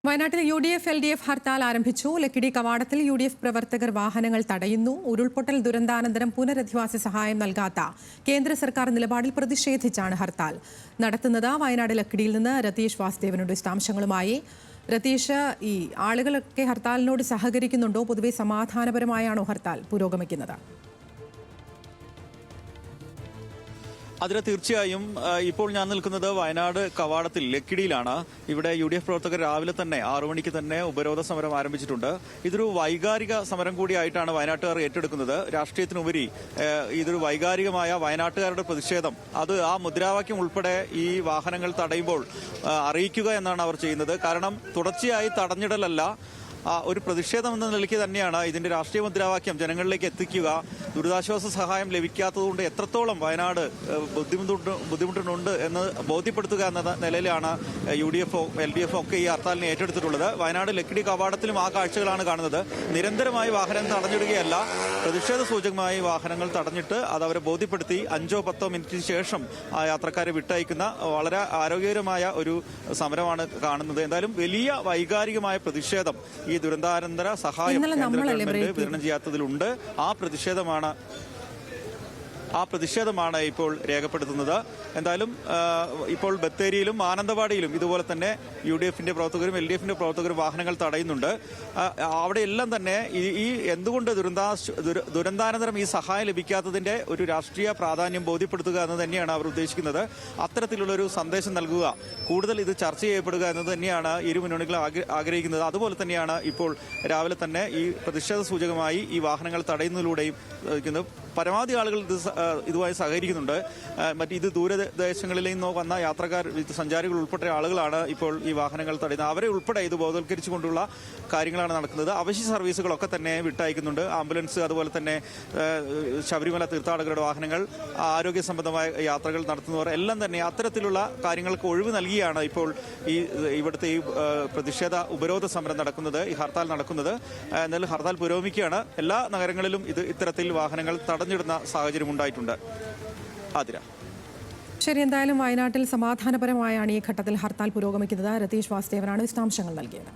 വയനാട്ടിൽ UDF LDF hartal ആരംഭിച്ചു. ലക്കിടി കവാടത്തിൽ UDF പ്രവർത്തകർ വാഹനങ്ങൾ തടയുന്നു. ഉരുൾപൊട്ടൽ ദുരന്താനന്തരം പുനരധിവാസ സഹായം നൽകാത്ത കേന്ദ്ര സർക്കാർ നിലപാടിൽ പ്രതിഷേധിച്ചാണ് ഹർത്താൽ നടത്തുന്നത്. വയനാട് ലക്കിടിയിൽ നിന്ന് രതീഷ് വാസുദേവനുണ്ട് വിശദാംശങ്ങളുമായി. രതീഷ്, ഈ ആളുകളൊക്കെ ഹർത്താലിനോട് സഹകരിക്കുന്നുണ്ടോ? പൊതുവെ സമാധാനപരമായാണോ ഹർത്താൽ പുരോഗമിക്കുന്നത്? അതിന് തീർച്ചയായും ഇപ്പോൾ ഞാൻ നിൽക്കുന്നത് വയനാട് കവാടത്തിൽ ലക്കിടിയിലാണ്. ഇവിടെ UDF പ്രവർത്തകർ രാവിലെ തന്നെ 6 മണിക്ക് തന്നെ ഉപരോധ സമരം ആരംഭിച്ചിട്ടുണ്ട്. ഇതൊരു വൈകാരിക സമരം കൂടിയായിട്ടാണ് വയനാട്ടുകാർ ഏറ്റെടുക്കുന്നത്. രാഷ്ട്രീയത്തിനുപരി ഇതൊരു വൈകാരികമായ വയനാട്ടുകാരുടെ പ്രതിഷേധം, അത് ആ മുദ്രാവാക്യം ഉൾപ്പെടെ ഈ വാഹനങ്ങൾ തടയുമ്പോൾ അറിയിക്കുക എന്നാണ് അവർ ചെയ്യുന്നത്. കാരണം തുടർച്ചയായി തടഞ്ഞിടലല്ല, ഒരു പ്രതിഷേധം എന്ന നിലയ്ക്ക് തന്നെയാണ് ഇതിന്റെ രാഷ്ട്രീയ മുദ്രാവാക്യം ജനങ്ങളിലേക്ക് എത്തിക്കുക. ദുരിതാശ്വാസ സഹായം ലഭിക്കാത്തതുകൊണ്ട് എത്രത്തോളം വയനാട് ബുദ്ധിമുട്ടുന്നുണ്ട് എന്ന് ബോധ്യപ്പെടുത്തുക എന്ന നിലയിലാണ് UDF LDF ഒക്കെ ഈ ഹർത്താലിനെ ഏറ്റെടുത്തിട്ടുള്ളത്. വയനാട് ലക്കിടി കവാടത്തിലും ആ കാഴ്ചകളാണ് കാണുന്നത്. നിരന്തരമായി വാഹനം തടഞ്ഞിടുകയല്ല, പ്രതിഷേധ സൂചകമായി വാഹനങ്ങൾ തടഞ്ഞിട്ട് അത് അവരെ ബോധ്യപ്പെടുത്തി 5-10 മിനിറ്റിന് ശേഷം ആ യാത്രക്കാരെ വിട്ടയക്കുന്ന വളരെ ആരോഗ്യകരമായ ഒരു സമരമാണ് കാണുന്നത്. എന്തായാലും വലിയ വൈകാരികമായ പ്രതിഷേധം ഈ ദുരന്താനന്തര സഹായം കേന്ദ്ര ഗവൺമെന്റ് വിതരണം ചെയ്യാത്തതിലുണ്ട്. ആ പ്രതിഷേധമാണ് ഇപ്പോൾ രേഖപ്പെടുത്തുന്നത്. എന്തായാലും ഇപ്പോൾ ബത്തേരിയിലും മാനന്തവാടിയിലും ഇതുപോലെ തന്നെ UDFന്റെ പ്രവർത്തകരും LDFന്റെ പ്രവർത്തകരും വാഹനങ്ങൾ തടയുന്നുണ്ട്. അവിടെയെല്ലാം തന്നെ ഈ എന്തുകൊണ്ട് ദുരന്താനന്തരം ഈ സഹായം ലഭിക്കാത്തതിന്റെ ഒരു രാഷ്ട്രീയ പ്രാധാന്യം ബോധ്യപ്പെടുത്തുക എന്ന് തന്നെയാണ് അവർ ഉദ്ദേശിക്കുന്നത്. അത്തരത്തിലുള്ളൊരു സന്ദേശം നൽകുക, കൂടുതൽ ഇത് ചർച്ച ചെയ്യപ്പെടുക എന്നത് തന്നെയാണ് ഇരു മുന്നണികളും ആഗ്രഹിക്കുന്നത്. അതുപോലെ തന്നെയാണ് ഇപ്പോൾ രാവിലെ തന്നെ ഈ പ്രതിഷേധ സൂചകമായി ഈ വാഹനങ്ങൾ തടയുന്നതിലൂടെയും പരമാവധി ആളുകൾ ഇതുമായി സഹകരിക്കുന്നുണ്ട്. ഇത് ദൂരദേശങ്ങളിൽ നിന്നോ വന്ന യാത്രക്കാർ, സഞ്ചാരികൾ ഉൾപ്പെട്ട ആളുകളാണ് ഇപ്പോൾ ഈ വാഹനങ്ങൾ തടയുന്നത്. അവരെ ഉൾപ്പെടെ ഇത് ബോധവൽക്കരിച്ചുകൊണ്ടുള്ള കാര്യങ്ങളാണ് നടക്കുന്നത്. അവശ്യ സർവീസുകളൊക്കെ തന്നെ വിട്ടയക്കുന്നുണ്ട്. ആംബുലൻസ്, അതുപോലെ തന്നെ ശബരിമല തീർത്ഥാടകരുടെ വാഹനങ്ങൾ, ആരോഗ്യ സംബന്ധമായ യാത്രകൾ നടത്തുന്നവർ എല്ലാം തന്നെ അത്തരത്തിലുള്ള കാര്യങ്ങൾക്ക് ഒഴിവ് നൽകിയാണ് ഇപ്പോൾ ഇവിടുത്തെ ഈ പ്രതിഷേധ ഉപരോധ സമരം നടക്കുന്നത്, ഈ ഹർത്താൽ നടക്കുന്നത്. എന്നാലും ഹർത്താൽ പുരോഗമിക്കുകയാണ്. എല്ലാ നഗരങ്ങളിലും ഇത്തരത്തിൽ വാഹനങ്ങൾ തടഞ്ഞിടുന്ന സാഹചര്യം ഉണ്ടായിട്ടുണ്ട്. ആതിര. ശരി, എന്തായാലും വയനാട്ടിൽ സമാധാനപരമായാണ് ഈ ഘട്ടത്തിൽ ഹർത്താൽ പുരോഗമിക്കുന്നത്. രതീഷ് വാസുദേവനാണ് വിശദാംശങ്ങൾ നൽകിയത്.